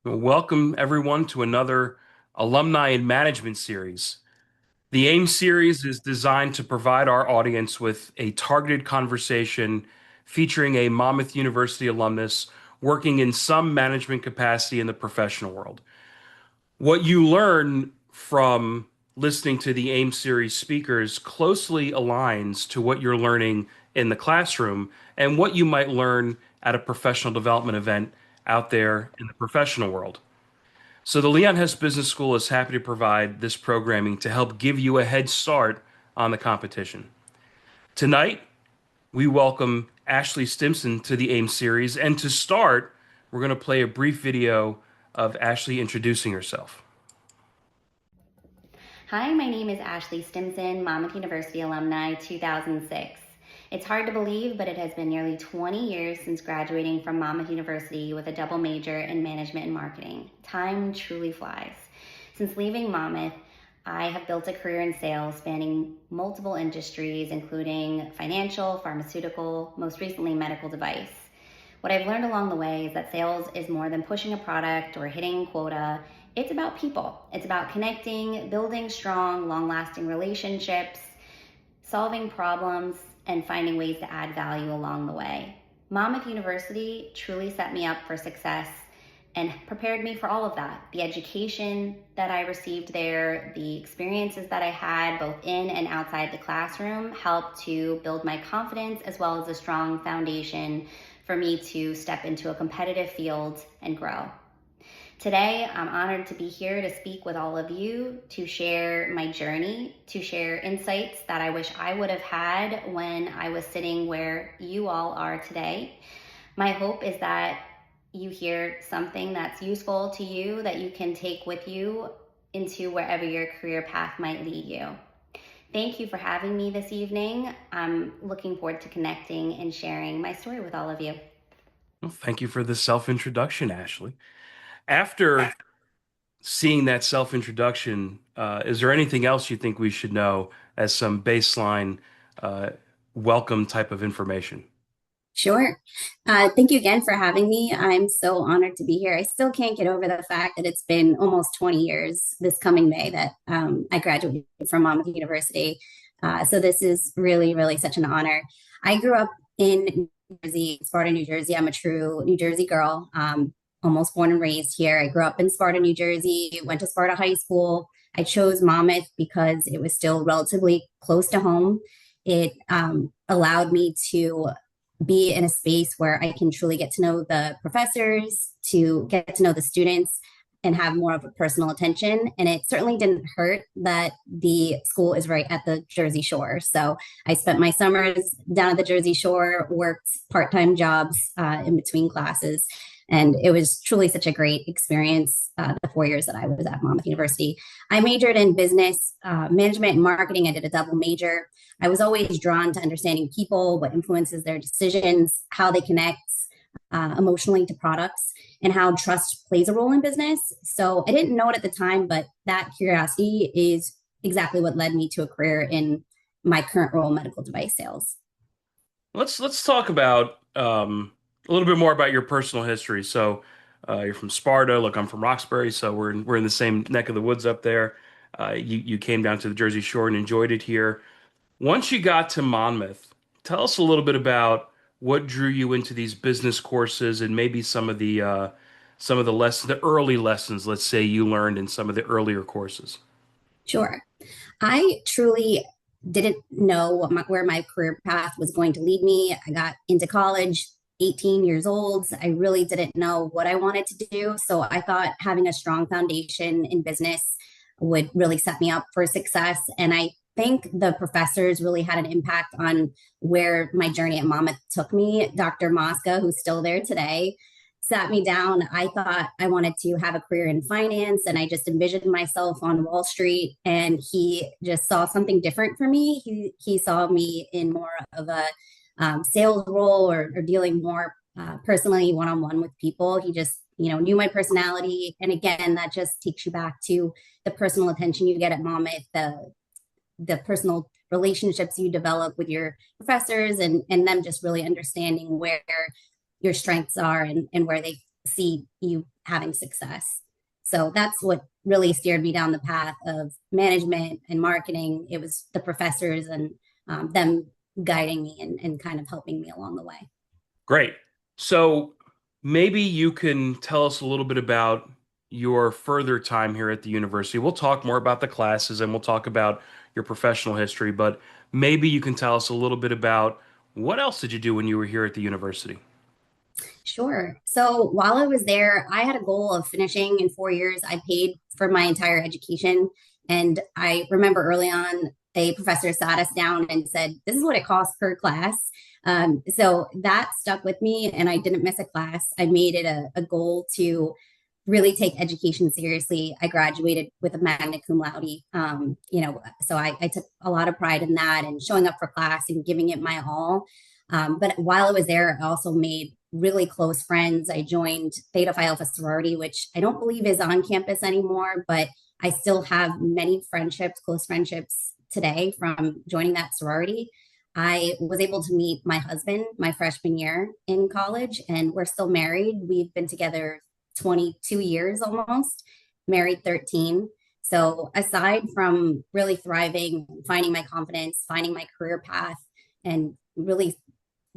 Welcome, everyone, to another Alumni and Management series. The AIM series is designed to provide our audience with a targeted conversation featuring a Monmouth University alumnus working in some management capacity in the professional world. What you learn from listening to the AIM series speakers closely aligns to what you're learning in the classroom and what you might learn at a professional development event out there in the professional world. So the Leon Hess Business School is happy to provide this programming to help give you a head start on the competition. Tonight, we welcome Ashley Stimson to the AIM series, and to start, we're going to play a brief video of Ashley introducing herself. Hi, my name is Ashley Stimson, Monmouth University alumni 2006. It's hard to believe, but it has been nearly 20 years since graduating from Monmouth University with a double major in management and marketing. Time truly flies. Since leaving Monmouth, I have built a career in sales spanning multiple industries, including financial, pharmaceutical, most recently medical device. What I've learned along the way is that sales is more than pushing a product or hitting quota. It's about people. It's about connecting, building strong, long-lasting relationships, solving problems, and finding ways to add value along the way. Monmouth University truly set me up for success and prepared me for all of that. The education that I received there, the experiences that I had both in and outside the classroom helped to build my confidence as well as a strong foundation for me to step into a competitive field and grow. Today, I'm honored to be here to speak with all of you, to share my journey, to share insights that I wish I would have had when I was sitting where you all are today. My hope is that you hear something that's useful to you that you can take with you into wherever your career path might lead you. Thank you for having me this evening. I'm looking forward to connecting and sharing my story with all of you. Well, thank you for the self-introduction, Ashley. After seeing that self-introduction, is there anything else you think we should know as some baseline uh, welcome type of information? Sure. Thank you again for having me. I'm so honored to be here. I still can't get over the fact that it's been almost 20 years this coming May that I graduated from Monmouth University. So this is really, really such an honor. I grew up in New Jersey, Sparta, New Jersey. I'm a true New Jersey girl, almost born and raised here. I grew up in Sparta, New Jersey, went to Sparta High School. I chose Monmouth because it was still relatively close to home. It allowed me to be in a space where I can truly get to know the professors, to get to know the students, and have more of a personal attention. And it certainly didn't hurt that the school is right at the Jersey Shore. So I spent my summers down at the Jersey Shore, worked part-time jobs in between classes. And it was truly such a great experience the 4 years that I was at Monmouth University. I majored in business management and marketing. I did a double major. I was always drawn to understanding people, what influences their decisions, how they connect emotionally to products, and how trust plays a role in business. So I didn't know it at the time, but that curiosity is exactly what led me to a career in my current role, medical device sales. Let's talk about a little bit more about your personal history. So you're from Sparta. Look, I'm from Roxbury, so we're in the same neck of the woods up there. You came down to the Jersey Shore and enjoyed it here. Once you got to Monmouth, tell us a little bit about what drew you into these business courses and maybe some of the lessons, the early lessons, let's say, you learned in some of the earlier courses. Sure. I truly didn't know where my career path was going to lead me. I got into college 18 years old. I really didn't know what I wanted to do. So I thought having a strong foundation in business would really set me up for success. And I think the professors really had an impact on where my journey at Monmouth took me. Dr. Mosca, who's still there today, sat me down. I thought I wanted to have a career in finance, and I just envisioned myself on Wall Street. And he just saw something different for me. He saw me in more of a sales role, or dealing more personally one-on-one with people. He just knew my personality, and again, that just takes you back to the personal attention you get at Monmouth, the personal relationships you develop with your professors, and them just really understanding where your strengths are, and where they see you having success. So that's what really steered me down the path of management and marketing. It was the professors and them guiding me and kind of helping me along the way. Great. So maybe you can tell us a little bit about your further time here at the university. We'll talk more about the classes and we'll talk about your professional history, but maybe you can tell us a little bit about what else did you do when you were here at the university? Sure. So while I was there, I had a goal of finishing in 4 years. I paid for my entire education. And I remember early on, a professor sat us down and said, "This is what it costs per class." So that stuck with me, and I didn't miss a class. I made it a goal to really take education seriously. I graduated with a magna cum laude. So I took a lot of pride in that and showing up for class and giving it my all. But while I was there, I also made really close friends. I joined Theta Phi Alpha sorority, which I don't believe is on campus anymore, but I still have many friendships, close friendships today from joining that sorority. I was able to meet my husband my freshman year in college, and we're still married. We've been together 22 years almost, married 13. So aside from really thriving, finding my confidence, finding my career path, and really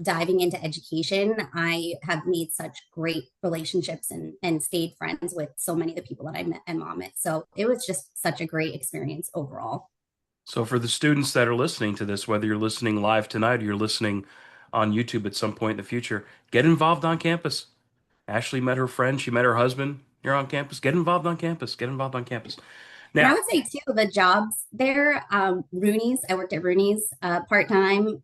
diving into education, I have made such great relationships and stayed friends with so many of the people that I met at Monmouth. So it was just such a great experience overall. So for the students that are listening to this, whether you're listening live tonight or you're listening on YouTube at some point in the future, get involved on campus. Ashley met her friend, she met her husband. You're on campus. Get involved on campus. Get involved on campus. And I Now, would say too, the jobs there, Rooney's, I worked at Rooney's part-time.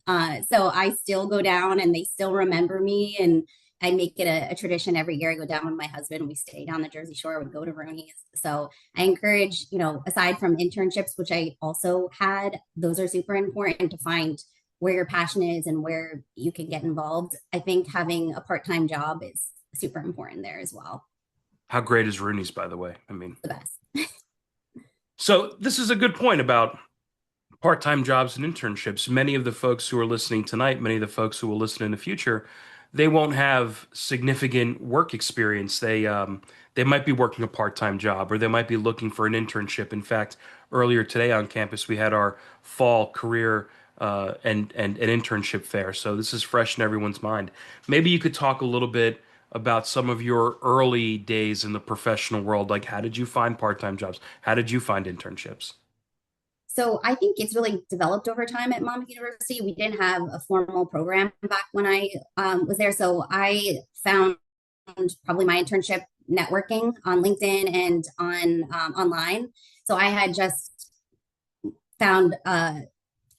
So I still go down and they still remember me. And I make it a tradition every year. I go down with my husband. We stay down the Jersey Shore. We go to Rooney's. So I encourage, aside from internships, which I also had, those are super important to find where your passion is and where you can get involved. I think having a part-time job is super important there as well. how great is Rooney's, by the way? I mean, The best. so this is a good point about part-time jobs and internships. Many of the folks who are listening tonight, many of the folks who will listen in the future, they won't have significant work experience. They might be working a part-time job or they might be looking for an internship. In fact, earlier today on campus, we had our fall career and an internship fair. So this is fresh in everyone's mind. Maybe you could talk a little bit about some of your early days in the professional world. Like, how did you find part-time jobs? How did you find internships? So I think it's really developed over time at Monmouth University. We didn't have a formal program back when I was there. So I found probably my internship networking on LinkedIn and on online. So I had just found a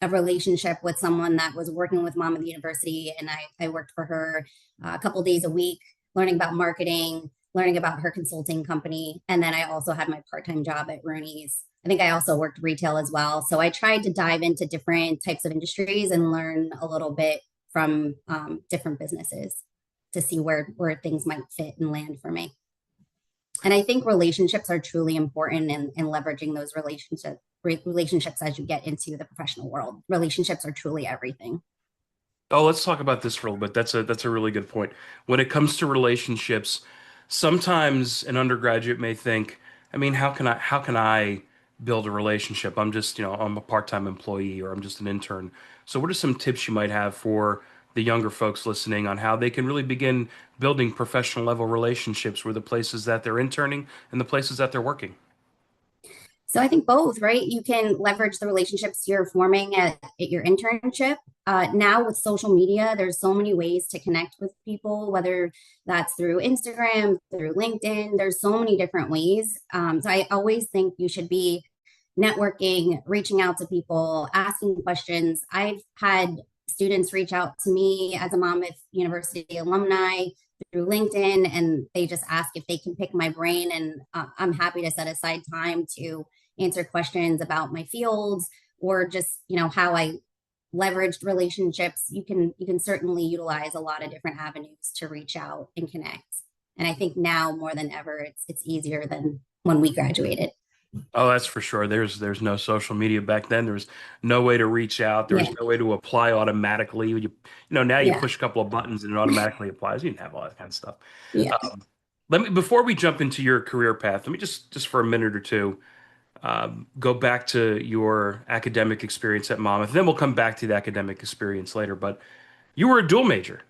relationship with someone that was working with Monmouth University, and I worked for her a couple days a week, learning about marketing, learning about her consulting company, and then I also had my part-time job at Rooney's. I think I also worked retail as well. So I tried to dive into different types of industries and learn a little bit from different businesses to see where things might fit and land for me. And I think relationships are truly important in leveraging those relationships as you get into the professional world. Relationships are truly everything. Oh, let's talk about this for a little bit. That's a really good point. When it comes to relationships, sometimes an undergraduate may think, I mean, how can I build a relationship? I'm just, I'm a part-time employee or I'm just an intern. So what are some tips you might have for the younger folks listening on how they can really begin building professional level relationships with the places that they're interning and the places that they're working? So I think both, right? You can leverage the relationships you're forming at your internship. Now with social media, there's so many ways to connect with people, whether that's through Instagram, through LinkedIn. There's so many different ways. So I always think you should be networking, reaching out to people, asking questions. I've had students reach out to me as a Monmouth University alumni through LinkedIn, and they just ask if they can pick my brain. And I'm happy to set aside time to answer questions about my fields or just how I leveraged relationships. You can certainly utilize a lot of different avenues to reach out and connect. And I think now more than ever, it's easier than when we graduated. Oh, that's for sure. There's no social media back then. There was no way to reach out. There was Yeah, no way to apply automatically. Now you yeah, push a couple of buttons and it automatically applies. You didn't have all that kind of stuff. yeah. Let me before we jump into your career path, let me just for a minute or two go back to your academic experience at Monmouth. Then we'll come back to the academic experience later. But you were a dual major.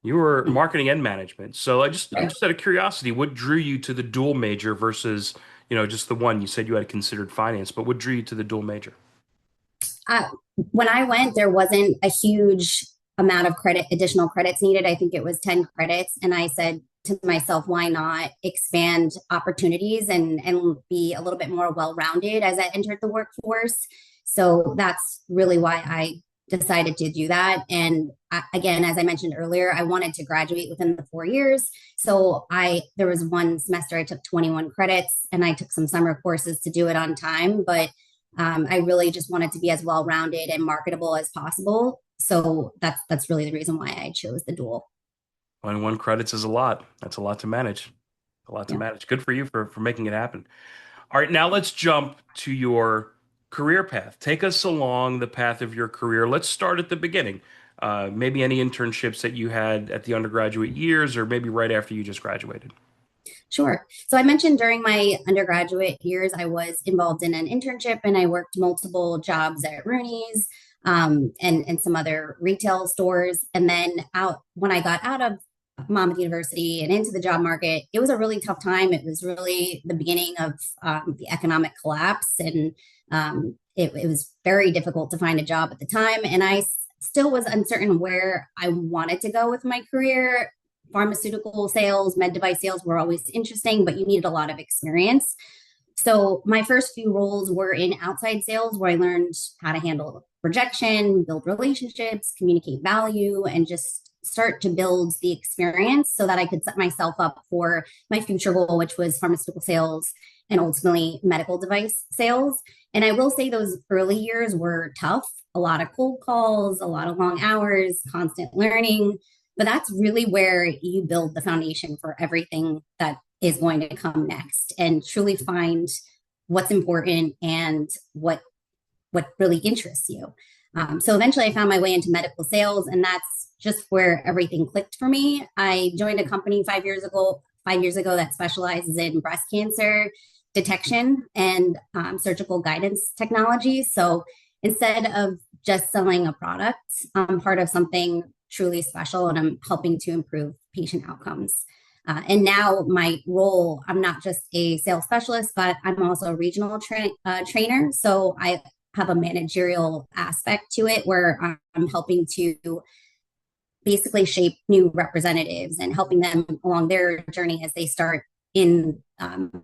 You were marketing and management. So I'm just out of curiosity, what drew you to the dual major versus, just the one? You said you had considered finance, but what drew you to the dual major? Uh, when I went, there wasn't a huge amount of additional credits needed. I think it was 10 credits. And I said to myself, why not expand opportunities and be a little bit more well rounded as I entered the workforce? So that's really why I decided to do that. And again, as I mentioned earlier, I wanted to graduate within the 4 years. So there was one semester I took 21 credits and I took some summer courses to do it on time. But I really just wanted to be as well rounded and marketable as possible. So that's really the reason why I chose the dual. 21 credits is a lot. That's a lot to manage. A lot to Yeah, manage. Good for you for making it happen. All right, now let's jump to your career path. Take us along the path of your career. Let's start at the beginning. Maybe any internships that you had at the undergraduate years, or maybe right after you just graduated. sure. So I mentioned during my undergraduate years, I was involved in an internship and I worked multiple jobs at Rooney's and some other retail stores. And then when I got out of Monmouth University and into the job market, it was a really tough time. It was really the beginning of the economic collapse, and it was very difficult to find a job at the time. And I still was uncertain where I wanted to go with my career. Pharmaceutical sales, med device sales were always interesting, but you needed a lot of experience. So my first few roles were in outside sales, where I learned how to handle rejection, build relationships, communicate value, and just start to build the experience so that I could set myself up for my future goal, which was pharmaceutical sales and ultimately medical device sales. And I will say those early years were tough, a lot of cold calls, a lot of long hours, constant learning. But that's really where you build the foundation for everything that is going to come next and truly find what's important and what really interests you. So eventually I found my way into medical sales, and that's just where everything clicked for me. I joined a company 5 years ago that specializes in breast cancer detection and surgical guidance technology. So instead of just selling a product, I'm part of something truly special and I'm helping to improve patient outcomes. And now my role, I'm not just a sales specialist, but I'm also a regional trainer. So I have a managerial aspect to it where I'm helping to basically shape new representatives and helping them along their journey as they start in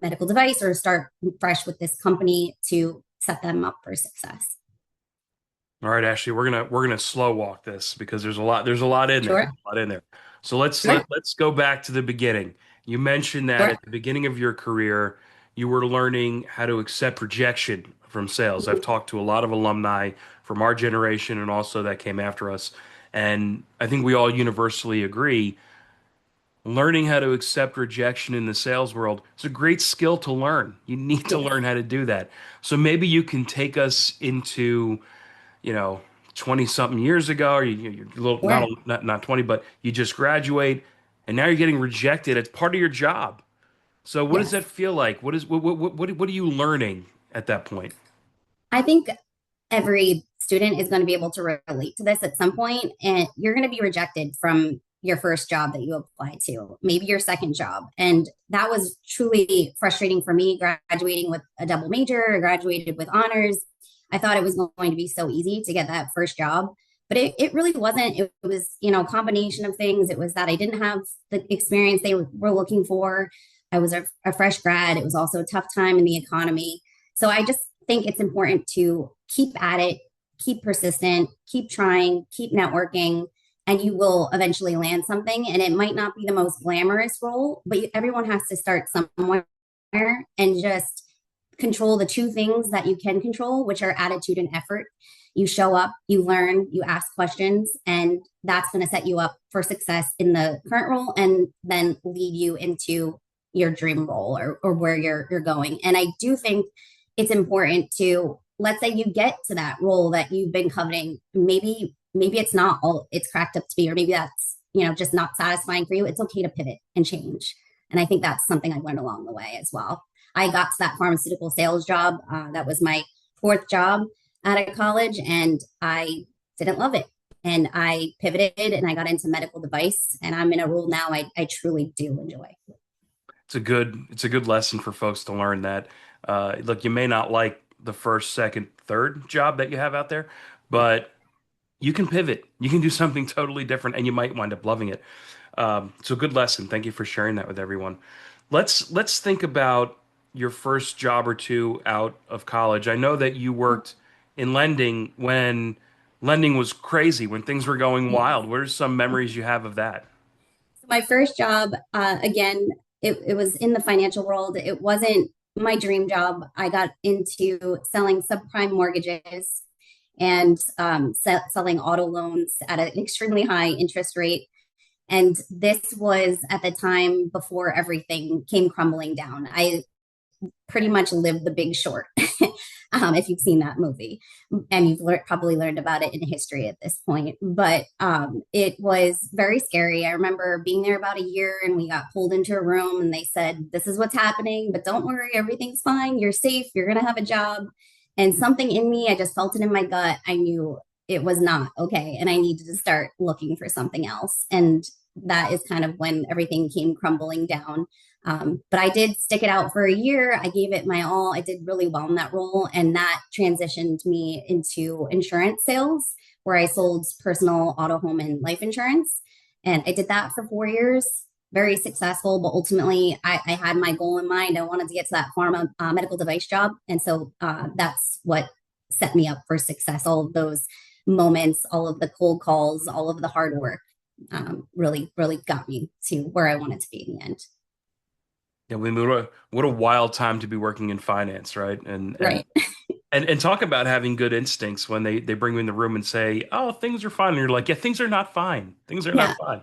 medical device or start fresh with this company to set them up for success. All right, Ashley, we're gonna slow walk this because there's a lot in there, Sure. a lot in there. So Sure. let's go back to the beginning. You mentioned that Sure. at the beginning of your career, you were learning how to accept rejection from sales. I've talked to a lot of alumni from our generation and also that came after us, and I think we all universally agree learning how to accept rejection in the sales world is a great skill to learn. You need to Yes. learn how to do that. So maybe you can take us into you know, 20 something years ago, or you're a little, Sure. not 20, but you just graduate and now you're getting rejected. It's part of your job. So what does Yes. that feel like? What are you learning at that point? I think every student is going to be able to relate to this at some point, and you're going to be rejected from your first job that you apply to, maybe your second job. And that was truly frustrating for me, graduating with a double major, graduated with honors. I thought it was going to be so easy to get that first job, but it really wasn't. It was, a combination of things. It was that I didn't have the experience they were looking for. I was a fresh grad. It was also a tough time in the economy. So I just think it's important to keep at it, keep persistent, keep trying, keep networking, and you will eventually land something. And it might not be the most glamorous role, but everyone has to start somewhere and just control the two things that you can control, which are attitude and effort. You show up, you learn, you ask questions, and that's going to set you up for success in the current role and then lead you into your dream role or where you're going. And I do think it's important to, let's say you get to that role that you've been coveting. Maybe it's not all it's cracked up to be, or maybe that's just not satisfying for you. It's okay to pivot and change. And I think that's something I learned along the way as well. I got to that pharmaceutical sales job. That was my fourth job out of college, and I didn't love it. And I pivoted and I got into medical device, and I'm in a role now I truly do enjoy. It's a good lesson for folks to learn that look, you may not like the first, second, third job that you have out there, but you can pivot. You can do something totally different, and you might wind up loving it. So good lesson. Thank you for sharing that with everyone. Let's think about your first job or two out of college. I know that you worked in lending when lending was crazy, when things were going wild. What are some memories you have of that? So my first job, again, it was in the financial world. It wasn't my dream job. I got into selling subprime mortgages and selling auto loans at an extremely high interest rate. And this was at the time before everything came crumbling down. I pretty much lived the Big Short, if you've seen that movie, and you've probably learned about it in history at this point. But it was very scary. I remember being there about a year, and we got pulled into a room, and they said, "This is what's happening, but don't worry, everything's fine. You're safe. You're gonna have a job." And something in me, I just felt it in my gut. I knew it was not okay, and I needed to start looking for something else. And that is kind of when everything came crumbling down. But I did stick it out for a year. I gave it my all. I did really well in that role. And that transitioned me into insurance sales, where I sold personal auto, home, and life insurance. And I did that for 4 years, very successful. But ultimately, I had my goal in mind. I wanted to get to that pharma medical device job. And so that's what set me up for success. All of those moments, all of the cold calls, all of the hard work really, really got me to where I wanted to be in the end. Yeah, what a wild time to be working in finance, right? Right. And talk about having good instincts when they bring you in the room and say, "Oh, things are fine," and you're like, "Yeah, things are not fine. Things are Yeah. not fine."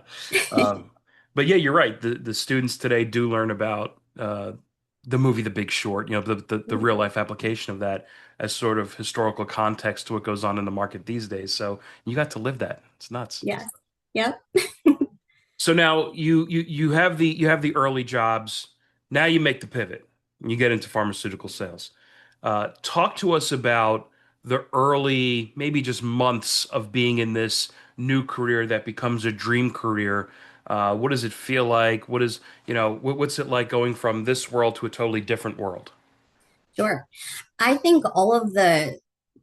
Um, but yeah, you're right. The students today do learn about the movie The Big Short. You know, the real life application of that as sort of historical context to what goes on in the market these days. So you got to live that. It's nuts. Yes. Yep. So now you have the early jobs. Now you make the pivot. You get into pharmaceutical sales. Talk to us about the early, maybe just months of being in this new career that becomes a dream career. What does it feel like? What's it like going from this world to a totally different world? Sure. I think all of the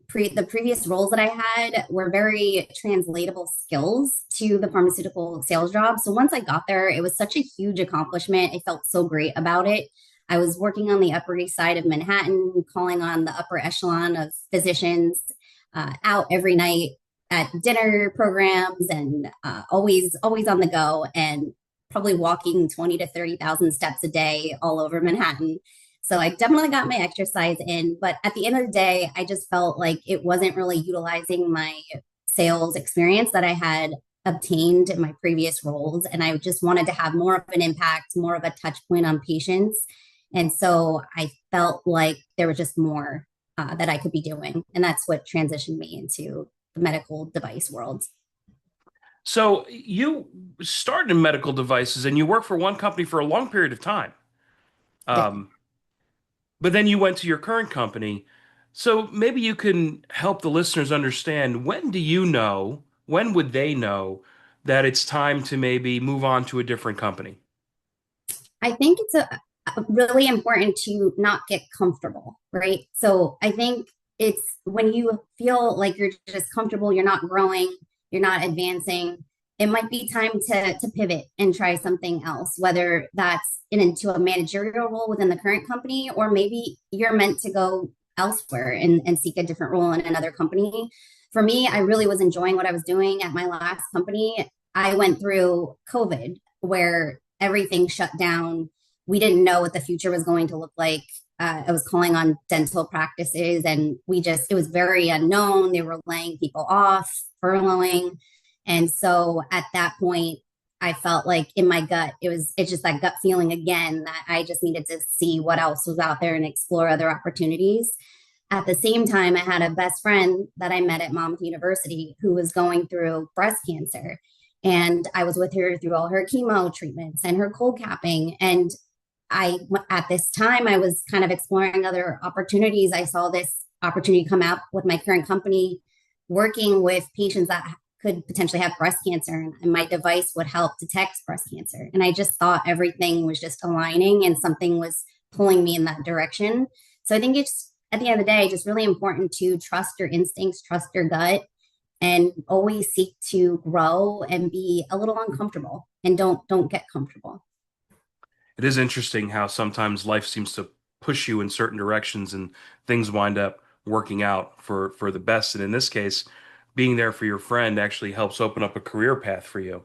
previous roles that I had were very translatable skills to the pharmaceutical sales job. So once I got there, it was such a huge accomplishment. I felt so great about it. I was working on the Upper East Side of Manhattan, calling on the upper echelon of physicians out every night at dinner programs, and always on the go, and probably walking 20 to 30,000 steps a day all over Manhattan. So I definitely got my exercise in. But at the end of the day, I just felt like it wasn't really utilizing my sales experience that I had obtained in my previous roles. And I just wanted to have more of an impact, more of a touch point on patients. And so I felt like there was just more that I could be doing. And that's what transitioned me into the medical device world. So you started in medical devices and you worked for one company for a long period of time. Um, but then you went to your current company. So maybe you can help the listeners understand, when would they know that it's time to maybe move on to a different company? I think it's really important to not get comfortable, right? So I think it's when you feel like you're just comfortable, you're not growing, you're not advancing, it might be time to pivot and try something else, whether that's into a managerial role within the current company, or maybe you're meant to go elsewhere and seek a different role in another company. For me, I really was enjoying what I was doing at my last company. I went through COVID where everything shut down. We didn't know what the future was going to look like. I was calling on dental practices, and it was very unknown. They were laying people off, furloughing. And so at that point, I felt like in my gut, it's just that gut feeling again that I just needed to see what else was out there and explore other opportunities. At the same time, I had a best friend that I met at Monmouth University who was going through breast cancer. And I was with her through all her chemo treatments and her cold capping. And at this time, I was kind of exploring other opportunities. I saw this opportunity come out with my current company, working with patients that could potentially have breast cancer, and my device would help detect breast cancer. And I just thought everything was just aligning and something was pulling me in that direction. So I think it's at the end of the day, just really important to trust your instincts, trust your gut, and always seek to grow and be a little uncomfortable and don't get comfortable. It is interesting how sometimes life seems to push you in certain directions and things wind up working out for the best. And in this case, being there for your friend actually helps open up a career path for you.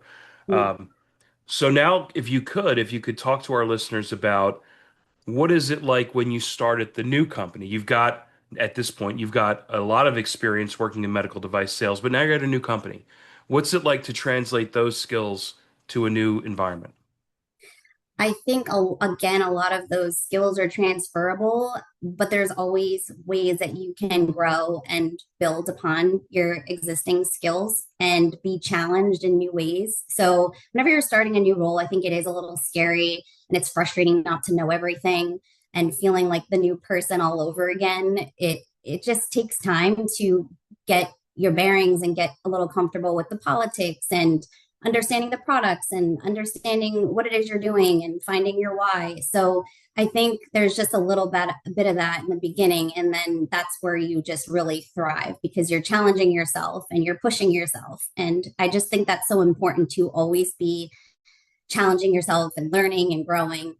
Um, so now, if you could talk to our listeners about what is it like when you start at the new company? At this point, you've got a lot of experience working in medical device sales, but now you're at a new company. What's it like to translate those skills to a new environment? I think, again, a lot of those skills are transferable, but there's always ways that you can grow and build upon your existing skills and be challenged in new ways. So, whenever you're starting a new role, I think it is a little scary and it's frustrating not to know everything and feeling like the new person all over again. It just takes time to get your bearings and get a little comfortable with the politics and understanding the products and understanding what it is you're doing and finding your why. So I think there's just a bit of that in the beginning. And then that's where you just really thrive because you're challenging yourself and you're pushing yourself. And I just think that's so important to always be challenging yourself and learning and growing.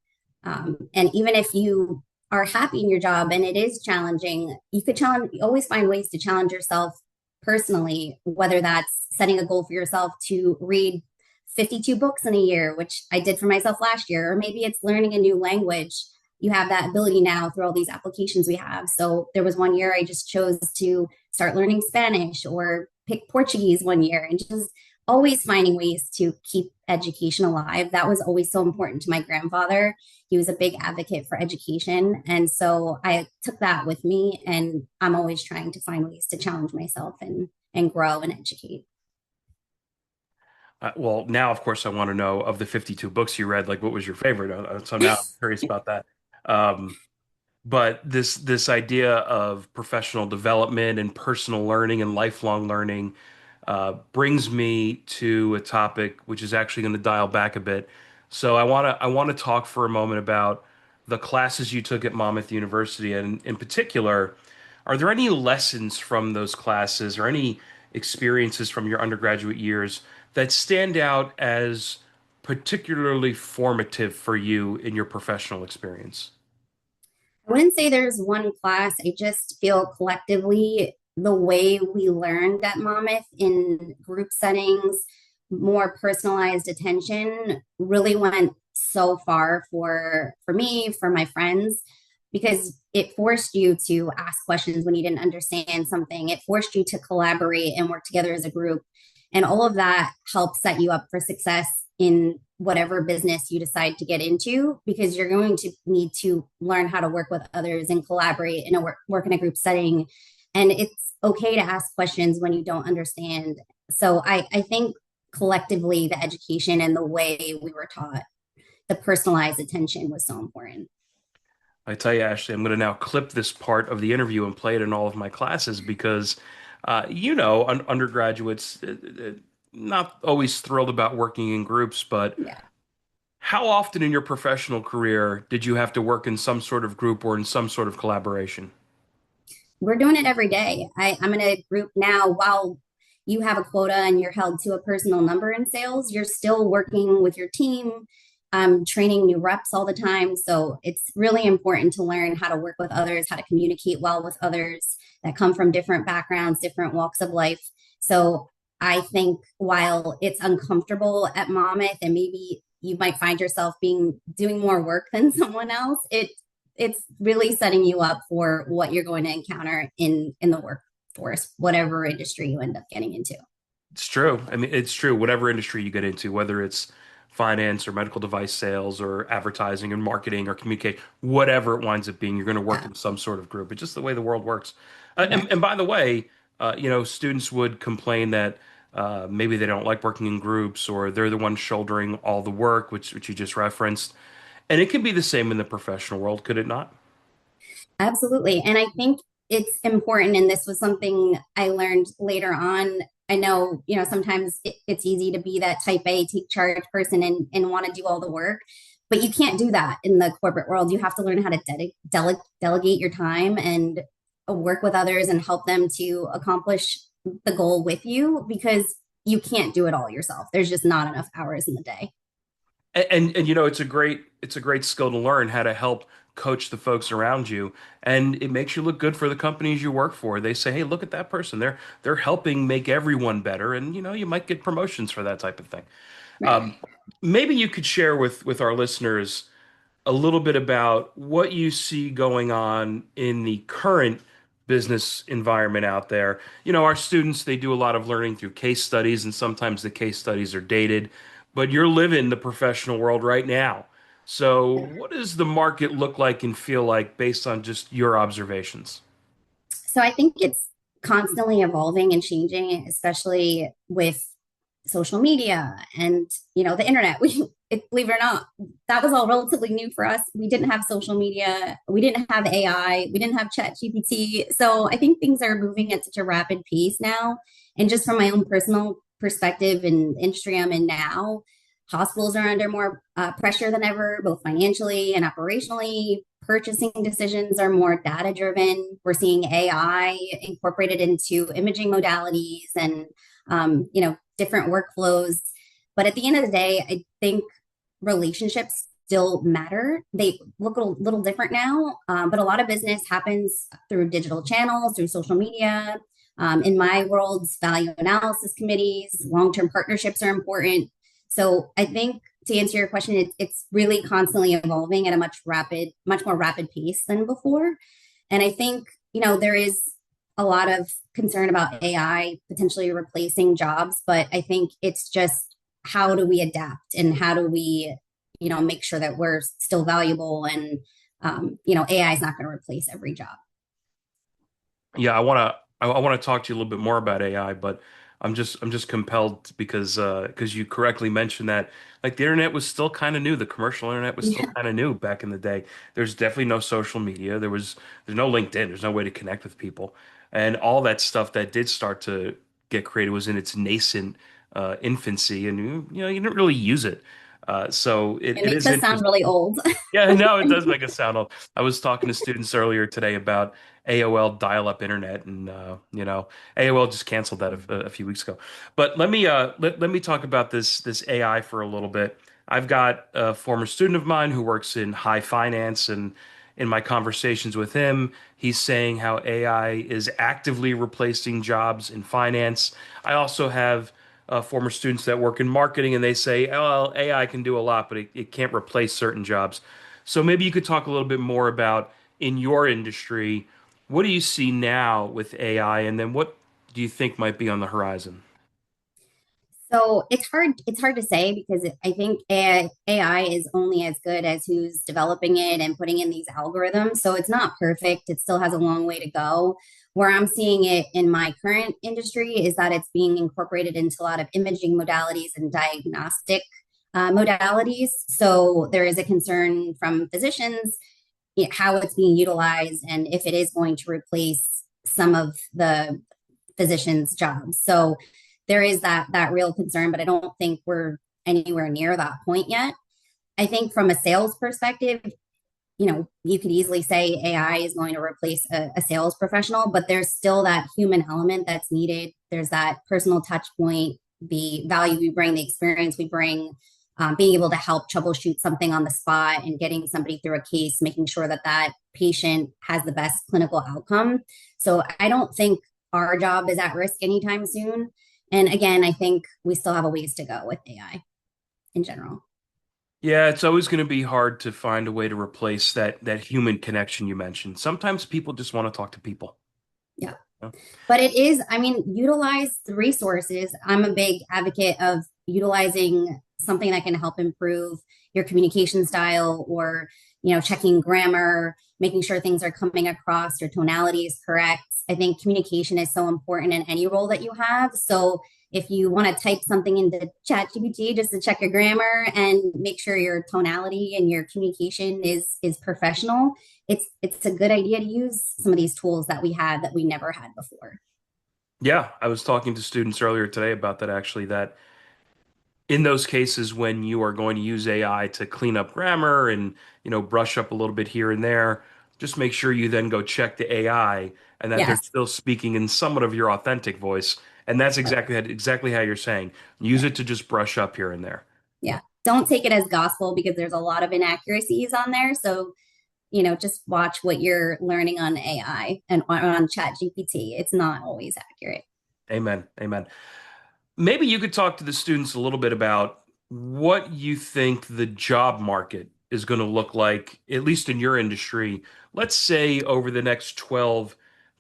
And even if you are happy in your job and it is challenging, you always find ways to challenge yourself personally, whether that's setting a goal for yourself to read 52 books in a year, which I did for myself last year, or maybe it's learning a new language. You have that ability now through all these applications we have. So there was one year I just chose to start learning Spanish or pick Portuguese one year and just always finding ways to keep education alive. That was always so important to my grandfather. He was a big advocate for education. And so I took that with me and I'm always trying to find ways to challenge myself and grow and educate. Well, now, of course, I want to know of the 52 books you read, like what was your favorite? So now I'm curious about that. Um, but this idea of professional development and personal learning and lifelong learning brings me to a topic which is actually going to dial back a bit. So I want to talk for a moment about the classes you took at Monmouth University, and in particular, are there any lessons from those classes or any experiences from your undergraduate years that stand out as particularly formative for you in your professional experience? I wouldn't say there's one class. I just feel collectively the way we learned at Monmouth in group settings, more personalized attention really went so far for me, for my friends, because it forced you to ask questions when you didn't understand something. It forced you to collaborate and work together as a group. And all of that helps set you up for success in whatever business you decide to get into because you're going to need to learn how to work with others and collaborate in a work in a group setting. And it's okay to ask questions when you don't understand. So I think collectively the education and the way we were taught, the personalized attention was so important. I tell you, Ashley, I'm going to now clip this part of the interview and play it in all of my classes because, undergraduates not always thrilled about working in groups, but Yeah. how often in your professional career did you have to work in some sort of group or in some sort of collaboration? We're doing it every day. I'm in a group now. While you have a quota and you're held to a personal number in sales, you're still working with your team, training new reps all the time. So it's really important to learn how to work with others, how to communicate well with others that come from different backgrounds, different walks of life. So I think while it's uncomfortable at Monmouth and maybe you might find yourself being doing more work than someone else, it's really setting you up for what you're going to encounter in the workforce, whatever industry you end up getting into. It's true. I mean, it's true. Whatever industry you get into, whether it's finance or medical device sales or advertising and marketing or communicate, whatever it winds up being, you're going to work Yeah, in some sort of group. It's just the way the world works. And correct. by the way, students would complain that Maybe they don't like working in groups, or they're the ones shouldering all the work, which you just referenced. And it can be the same in the professional world, could it not? Absolutely. And I think it's important, and this was something I learned later on. I know, sometimes it's easy to be that type A, take charge person and want to do all the work, but you can't do that in the corporate world. You have to learn how to delegate your time and work with others and help them to accomplish the goal with you because you can't do it all yourself. There's just not enough hours in the day. And it's a great skill to learn how to help coach the folks around you, and it makes you look good for the companies you work for. They say, "Hey, look at that person. They're helping make everyone better," and you might get promotions for that type of thing. Right. Um, Maybe you could share with our listeners a little bit about what you see going on in the current business environment out there. Our students, they do a lot of learning through case studies, and sometimes the case studies are dated, but you're living the professional world right now. So, what does the market look like and feel like based on just your observations? So I think it's constantly evolving and changing, especially with social media and the internet. Believe it or not, that was all relatively new for us. We didn't have social media, we didn't have AI, we didn't have Chat GPT. So I think things are moving at such a rapid pace now. And just from my own personal perspective and industry I'm in now, hospitals are under more pressure than ever, both financially and operationally. Purchasing decisions are more data driven. We're seeing AI incorporated into imaging modalities and different workflows. But at the end of the day, I think relationships still matter. They look a little different now, but a lot of business happens through digital channels, through social media. In my world, value analysis committees, long term partnerships are important. So I think to answer your question, it's really constantly evolving at a much more rapid pace than before. And I think, there is a lot of concern about AI potentially replacing jobs, but I think it's just how do we adapt and how do we, make sure that we're still valuable and, AI is not going to replace every job. Yeah, I want to talk to you a little bit more about AI, but I'm just compelled because you correctly mentioned that like the internet was still kind of new, the commercial internet was still Yeah. kind of new back in the day. There's definitely no social media. There's no LinkedIn. There's no way to connect with people, and all that stuff that did start to get created was in its nascent infancy, and you didn't really use it. So it, It it makes is us sound interesting. really old. Yeah, no, it does make it sound old. I was talking to students earlier today about AOL dial-up internet, and AOL just canceled that a few weeks ago. But let me talk about this AI for a little bit. I've got a former student of mine who works in high finance, and in my conversations with him, he's saying how AI is actively replacing jobs in finance. I also have former students that work in marketing, and they say, "Oh, well, AI can do a lot, but it can't replace certain jobs." So maybe you could talk a little bit more about in your industry, what do you see now with AI, and then what do you think might be on the horizon? So it's hard to say because I think AI is only as good as who's developing it and putting in these algorithms. So it's not perfect. It still has a long way to go. Where I'm seeing it in my current industry is that it's being incorporated into a lot of imaging modalities and diagnostic modalities. So there is a concern from physicians how it's being utilized and if it is going to replace some of the physicians' jobs. So there is that real concern, but I don't think we're anywhere near that point yet. I think from a sales perspective, you could easily say AI is going to replace a sales professional, but there's still that human element that's needed. There's that personal touch point, the value we bring, the experience we bring, being able to help troubleshoot something on the spot and getting somebody through a case, making sure that that patient has the best clinical outcome. So I don't think our job is at risk anytime soon. And again, I think we still have a ways to go with AI in general. Yeah, it's always going to be hard to find a way to replace that human connection you mentioned. Sometimes people just want to talk to people. Yeah. you know? But it is, I mean, utilize the resources. I'm a big advocate of utilizing something that can help improve your communication style, or checking grammar, making sure things are coming across, your tonality is correct. I think communication is so important in any role that you have. So if you want to type something into ChatGPT just to check your grammar and make sure your tonality and your communication is professional, it's a good idea to use some of these tools that we have that we never had before. Yeah, I was talking to students earlier today about that actually, that in those cases when you are going to use AI to clean up grammar and, brush up a little bit here and there, just make sure you then go check the AI and that they're Yes. still speaking in somewhat of your authentic voice. And that's exactly how you're saying. Use Yeah. it to just brush up here and there. Yeah. Don't take it as gospel because there's a lot of inaccuracies on there. So, just watch what you're learning on AI and on Chat GPT. It's not always accurate. Amen. Amen. Maybe you could talk to the students a little bit about what you think the job market is going to look like, at least in your industry, let's say over the next 12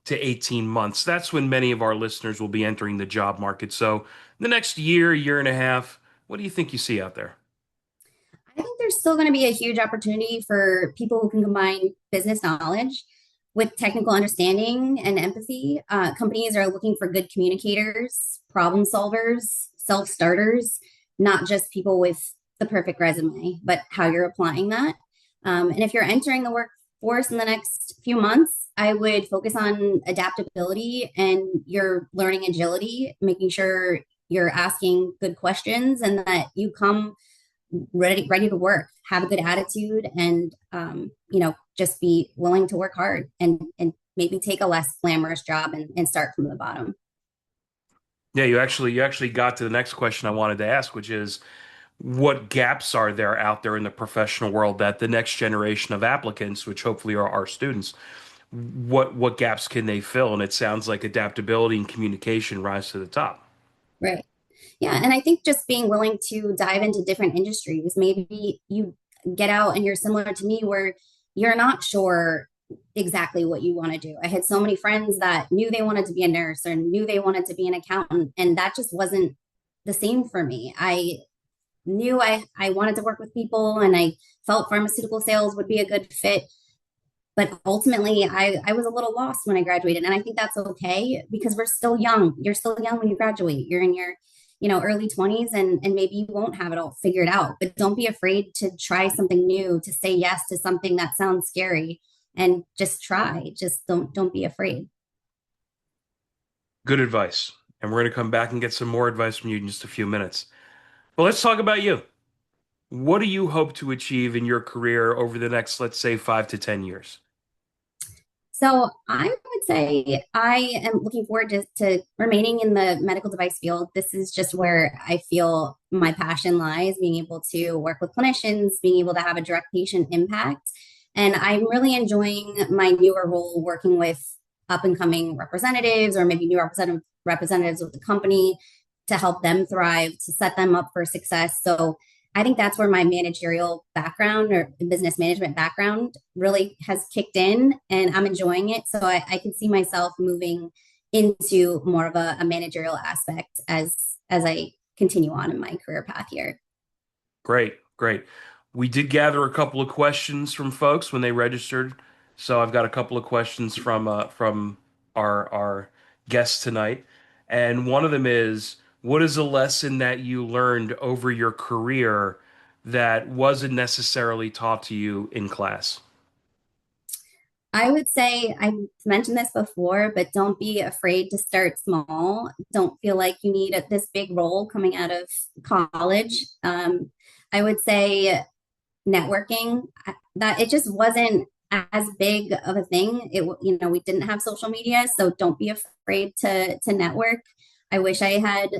to 18 months. That's when many of our listeners will be entering the job market. So, the next year, year and a half, what do you think you see out there? I think there's still going to be a huge opportunity for people who can combine business knowledge with technical understanding and empathy. Companies are looking for good communicators, problem solvers, self starters, not just people with the perfect resume, but how you're applying that. And if you're entering the workforce in the next few months, I would focus on adaptability and your learning agility, making sure you're asking good questions and that you come ready to work, have a good attitude, and just be willing to work hard and maybe take a less glamorous job and start from the bottom. Yeah, you actually got to the next question I wanted to ask, which is what gaps are there out there in the professional world that the next generation of applicants, which hopefully are our students, what gaps can they fill? And it sounds like adaptability and communication rise to the top. Right. Yeah, and I think just being willing to dive into different industries. Maybe you get out and you're similar to me where you're not sure exactly what you want to do. I had so many friends that knew they wanted to be a nurse or knew they wanted to be an accountant, and that just wasn't the same for me. I knew I wanted to work with people and I felt pharmaceutical sales would be a good fit. But ultimately, I was a little lost when I graduated. And I think that's okay because we're still young. You're still young when you graduate. You're in your early 20s, and maybe you won't have it all figured out. But don't be afraid to try something new, to say yes to something that sounds scary, and just try. Just don't be afraid. Good advice. And we're going to come back and get some more advice from you in just a few minutes. But let's talk about you. What do you hope to achieve in your career over the next, let's say, 5 to 10 years? So I would say I am looking forward to remaining in the medical device field. This is just where I feel my passion lies, being able to work with clinicians, being able to have a direct patient impact. And I'm really enjoying my newer role working with up and coming representatives or maybe new representatives with the company to help them thrive, to set them up for success. So I think that's where my managerial background or business management background really has kicked in, and I'm enjoying it. So I can see myself moving into more of a managerial aspect as I continue on in my career path here. Great, great. We did gather a couple of questions from folks when they registered. So I've got a couple of questions from our guests tonight. And one of them is, what is a lesson that you learned over your career that wasn't necessarily taught to you in class? I would say I've mentioned this before, but don't be afraid to start small. Don't feel like you need this big role coming out of college. I would say networking, that it just wasn't as big of a thing. We didn't have social media, so don't be afraid to network. I wish I had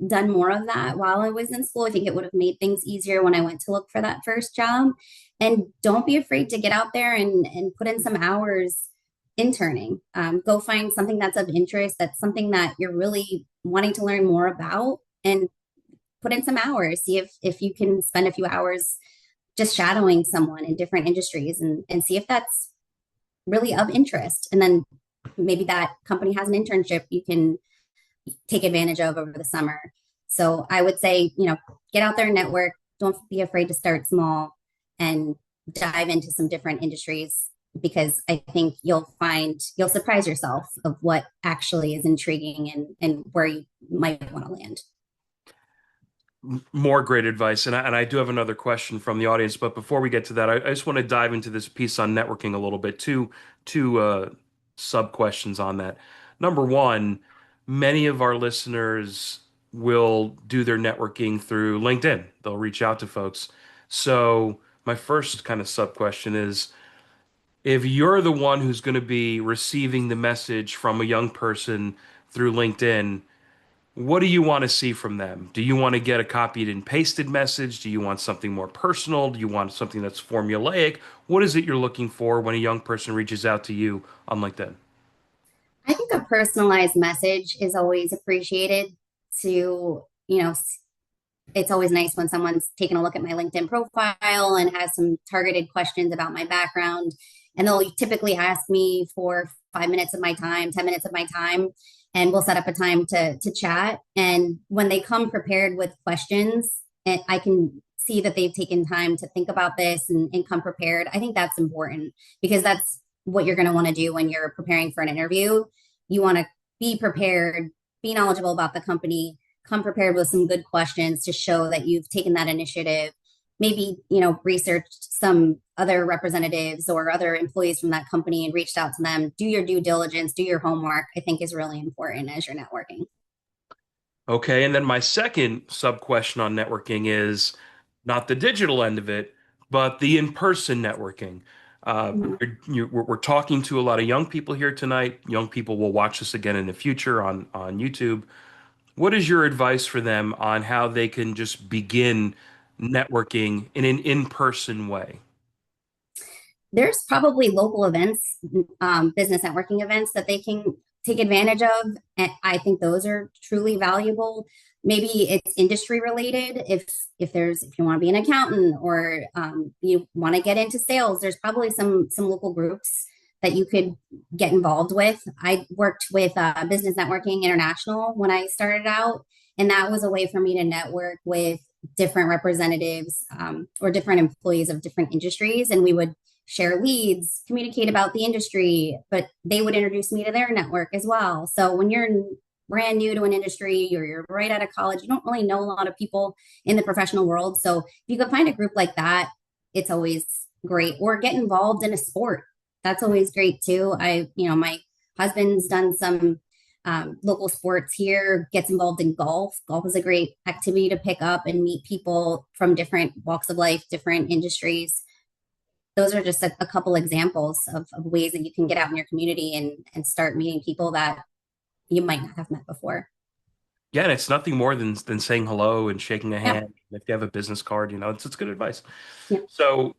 done more of that while I was in school. I think it would have made things easier when I went to look for that first job. And don't be afraid to get out there and put in some hours interning. Go find something that's of interest, that's something that you're really wanting to learn more about, and put in some hours. See if you can spend a few hours just shadowing someone in different industries and see if that's really of interest. And then maybe that company has an internship you can take advantage of over the summer. So I would say, get out there and network. Don't be afraid to start small and dive into some different industries because I think you'll surprise yourself of what actually is intriguing and where you might want to land. More great advice. And I do have another question from the audience, but before we get to that, I just want to dive into this piece on networking a little bit. Two sub questions on that. Number one, many of our listeners will do their networking through LinkedIn. They'll reach out to folks. So my first kind of sub question is, if you're the one who's going to be receiving the message from a young person through LinkedIn, what do you want to see from them? Do you want to get a copied and pasted message? Do you want something more personal? Do you want something that's formulaic? What is it you're looking for when a young person reaches out to you on LinkedIn? I think a personalized message is always appreciated to, it's always nice when someone's taken a look at my LinkedIn profile and has some targeted questions about my background. And they'll typically ask me for 5 minutes of my time, 10 minutes of my time, and we'll set up a time to chat. And when they come prepared with questions, and I can see that they've taken time to think about this and come prepared. I think that's important because that's what you're going to want to do when you're preparing for an interview. You want to be prepared, be knowledgeable about the company, come prepared with some good questions to show that you've taken that initiative. Maybe, researched some other representatives or other employees from that company and reached out to them. Do your due diligence, do your homework, I think is really important as you're networking. Okay, and then my second sub question on networking is not the digital end of it, but the in-person networking. Mhm. We're talking to a lot of young people here tonight. Young people will watch this again in the future on YouTube. What is your advice for them on how they can just begin networking in an in-person way? There's probably local events, business networking events that they can take advantage of. And I think those are truly valuable. Maybe it's industry related. If you want to be an accountant or you want to get into sales, there's probably some local groups that you could get involved with. I worked with Business Networking International when I started out, and that was a way for me to network with different representatives or different employees of different industries, and we would share leads, communicate about the industry, but they would introduce me to their network as well. So when you're brand new to an industry, you're right out of college, you don't really know a lot of people in the professional world. So if you can find a group like that, it's always great. Or get involved in a sport. That's always great too. My husband's done some local sports here, gets involved in golf. Golf is a great activity to pick up and meet people from different walks of life, different industries. Those are just a couple examples of ways that you can get out in your community and start meeting people that you might not have met before. Yeah, and it's nothing more than saying hello and shaking a Yeah. hand. If you have a business card, it's good advice. Yeah. So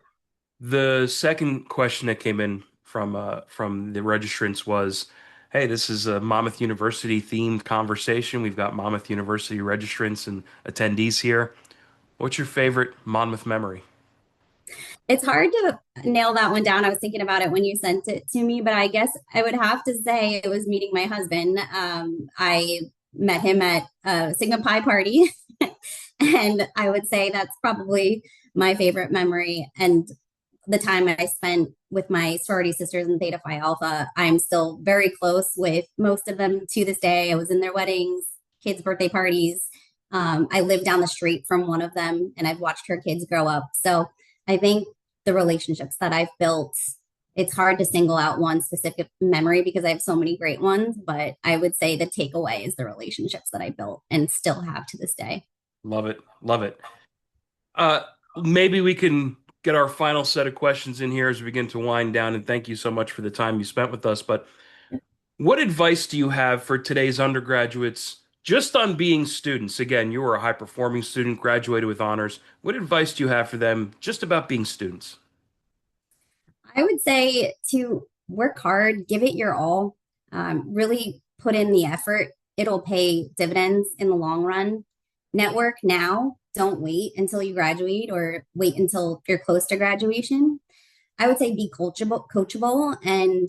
the second question that came in from the registrants was, "Hey, this is a Monmouth University themed conversation. We've got Monmouth University registrants and attendees here. What's your favorite Monmouth memory?" It's hard to nail that one down. I was thinking about it when you sent it to me, but I guess I would have to say it was meeting my husband. I met him at a Sigma Pi party, and I would say that's probably my favorite memory. And the time I spent with my sorority sisters in Theta Phi Alpha, I'm still very close with most of them to this day. I was in their weddings, kids' birthday parties. I live down the street from one of them, and I've watched her kids grow up. So I think the relationships that I've built, it's hard to single out one specific memory because I have so many great ones, but I would say the takeaway is the relationships that I built and still have to this day. Love it. Love it. Uh, Maybe we can get our final set of questions in here as we begin to wind down. And thank you so much for the time you spent with us. But what advice do you have for today's undergraduates just on being students? Again, you were a high performing student, graduated with honors. What advice do you have for them just about being students? I would say to work hard, give it your all, really put in the effort. It'll pay dividends in the long run. Network now, don't wait until you graduate or wait until you're close to graduation. I would say be coachable and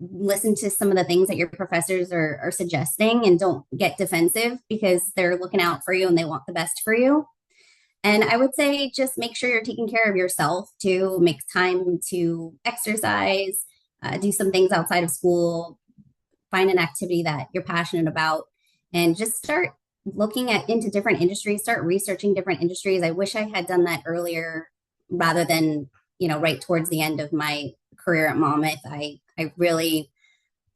listen to some of the things that your professors are suggesting and don't get defensive because they're looking out for you and they want the best for you. And I would say just make sure you're taking care of yourself too. Make time to exercise, do some things outside of school, find an activity that you're passionate about, and just start looking at into different industries, start researching different industries. I wish I had done that earlier rather than, right towards the end of my career at Monmouth. I really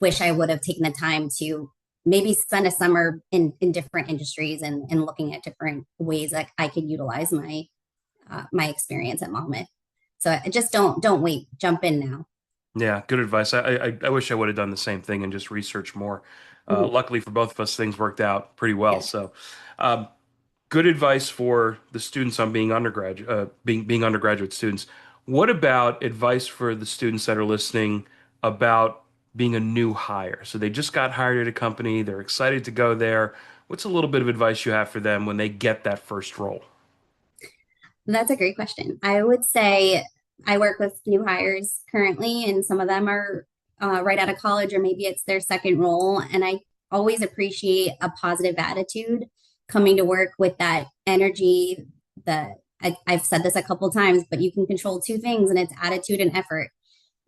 wish I would have taken the time to maybe spend a summer in different industries and looking at different ways that I could utilize my experience at Monmouth. So I just don't wait, jump in now. Yeah, good advice. I wish I would have done the same thing and just researched more. Mhm. Luckily for both of us, things worked out pretty well. Yeah. So, um, good advice for the students on being undergraduate, being undergraduate students. What about advice for the students that are listening about being a new hire? So they just got hired at a company, they're excited to go there. What's a little bit of advice you have for them when they get that first role? That's a great question. I would say I work with new hires currently, and some of them are right out of college, or maybe it's their second role. And I always appreciate a positive attitude coming to work with that energy. That I've said this a couple times, but you can control two things, and it's attitude and effort.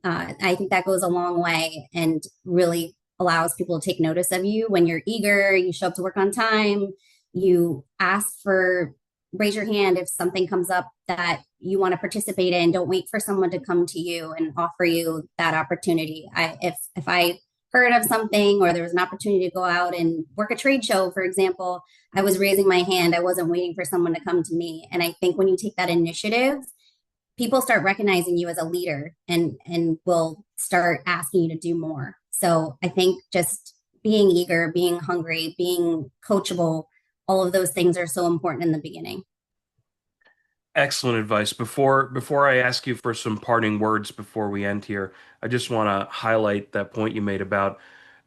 I think that goes a long way and really allows people to take notice of you when you're eager, you show up to work on time, you ask for, raise your hand if something comes up that you want to participate in. Don't wait for someone to come to you and offer you that opportunity. If I heard of something or there was an opportunity to go out and work a trade show, for example, I was raising my hand. I wasn't waiting for someone to come to me. And I think when you take that initiative, people start recognizing you as a leader and will start asking you to do more. So I think just being eager, being hungry, being coachable, all of those things are so important in the beginning. Excellent advice. Before I ask you for some parting words before we end here, I just want to highlight that point you made about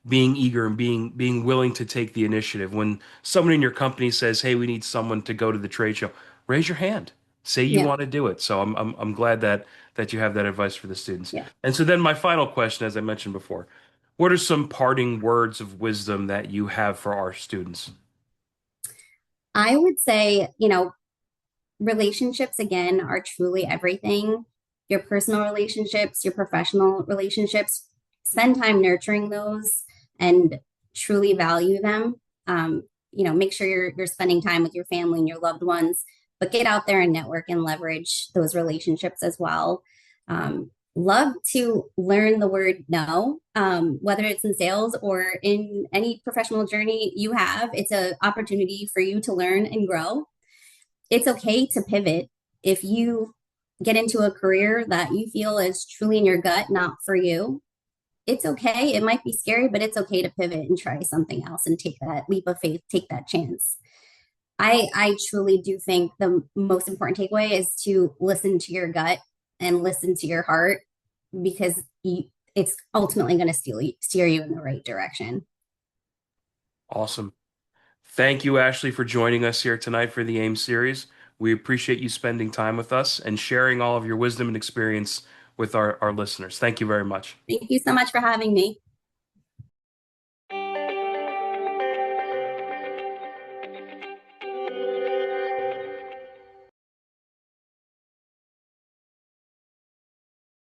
being eager and being willing to take the initiative. When someone in your company says, "Hey, we need someone to go to the trade show," raise your hand. Say you Yeah. want to do it. So I'm glad that you have that advice for the students. Yeah. And so then my final question, as I mentioned before, what are some parting words of wisdom that you have for our students? I would say, relationships again are truly everything. Your personal relationships, your professional relationships, spend time nurturing those and truly value them. Make sure you're spending time with your family and your loved ones, but get out there and network and leverage those relationships as well. Love to learn the word no, whether it's in sales or in any professional journey you have. It's an opportunity for you to learn and grow. It's okay to pivot if you get into a career that you feel is truly in your gut, not for you. It's okay. It might be scary, but it's okay to pivot and try something else and take that leap of faith, take that chance. I truly do think the most important takeaway is to listen to your gut and listen to your heart because it's ultimately going to steer you in the right direction. Awesome. Thank you, Ashley, for joining us here tonight for the AIM series. We appreciate you spending time with us and sharing all of your wisdom and experience with our listeners. Thank you very much. Thank you so much for having me.